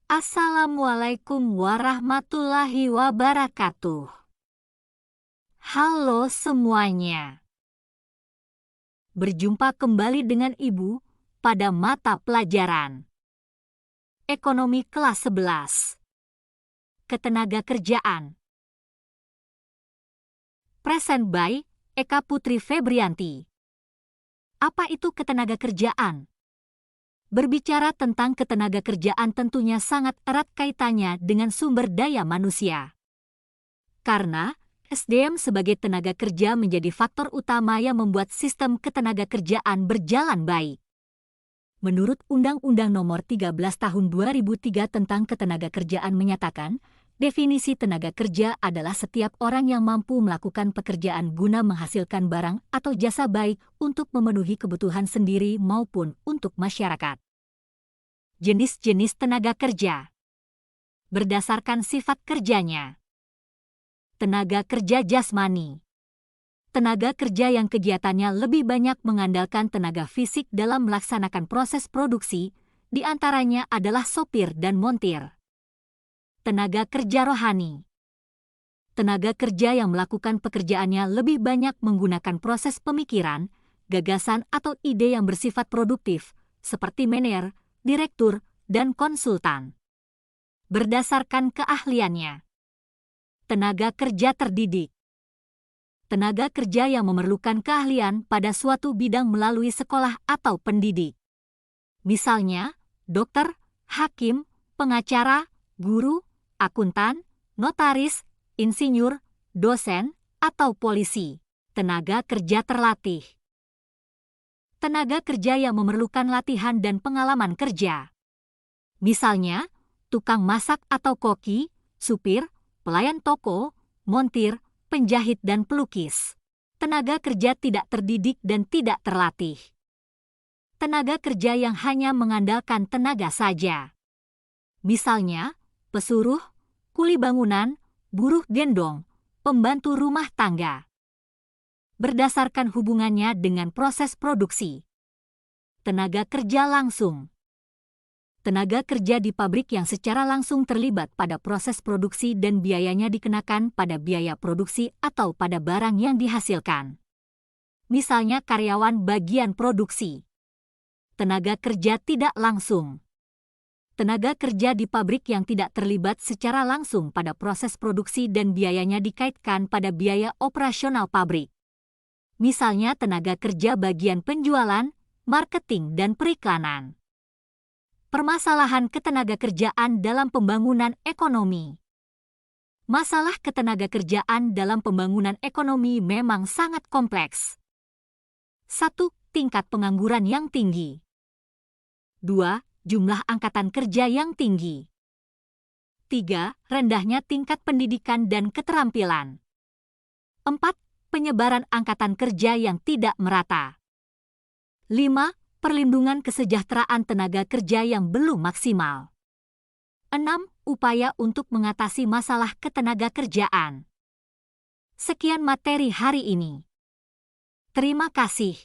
Assalamualaikum warahmatullahi wabarakatuh. Halo semuanya. Berjumpa kembali dengan Ibu pada mata pelajaran Ekonomi kelas 11. Ketenagakerjaan. Present by Eka Putri Febrianti. Apa itu ketenagakerjaan? Berbicara tentang ketenagakerjaan tentunya sangat erat kaitannya dengan sumber daya manusia. Karena SDM sebagai tenaga kerja menjadi faktor utama yang membuat sistem ketenagakerjaan berjalan baik. Menurut Undang-Undang Nomor 13 Tahun 2003 tentang Ketenagakerjaan menyatakan, definisi tenaga kerja adalah setiap orang yang mampu melakukan pekerjaan guna menghasilkan barang atau jasa baik untuk memenuhi kebutuhan sendiri maupun untuk masyarakat. Jenis-jenis tenaga kerja berdasarkan sifat kerjanya. Tenaga kerja jasmani. Tenaga kerja yang kegiatannya lebih banyak mengandalkan tenaga fisik dalam melaksanakan proses produksi, di antaranya adalah sopir dan montir. Tenaga kerja rohani. Tenaga kerja yang melakukan pekerjaannya lebih banyak menggunakan proses pemikiran, gagasan atau ide yang bersifat produktif, seperti manajer, direktur, dan konsultan. Berdasarkan keahliannya. Tenaga kerja terdidik. Tenaga kerja yang memerlukan keahlian pada suatu bidang melalui sekolah atau pendidik. Misalnya, dokter, hakim, pengacara, guru, akuntan, notaris, insinyur, dosen, atau polisi. Tenaga kerja terlatih. Tenaga kerja yang memerlukan latihan dan pengalaman kerja. Misalnya, tukang masak atau koki, supir, pelayan toko, montir, penjahit dan pelukis. Tenaga kerja tidak terdidik dan tidak terlatih. Tenaga kerja yang hanya mengandalkan tenaga saja. Misalnya, pesuruh, kuli bangunan, buruh gendong, pembantu rumah tangga. Berdasarkan hubungannya dengan proses produksi. Tenaga kerja langsung. Tenaga kerja di pabrik yang secara langsung terlibat pada proses produksi dan biayanya dikenakan pada biaya produksi atau pada barang yang dihasilkan. Misalnya karyawan bagian produksi. Tenaga kerja tidak langsung. Tenaga kerja di pabrik yang tidak terlibat secara langsung pada proses produksi dan biayanya dikaitkan pada biaya operasional pabrik. Misalnya tenaga kerja bagian penjualan, marketing, dan periklanan. Permasalahan ketenagakerjaan dalam pembangunan ekonomi. Masalah ketenagakerjaan dalam pembangunan ekonomi memang sangat kompleks. 1. Tingkat pengangguran yang tinggi. 2. Jumlah angkatan kerja yang tinggi. 3. Rendahnya tingkat pendidikan dan keterampilan. 4. Penyebaran angkatan kerja yang tidak merata. 5. Perlindungan kesejahteraan tenaga kerja yang belum maksimal. 6. Upaya untuk mengatasi masalah ketenagakerjaan. Sekian materi hari ini. Terima kasih.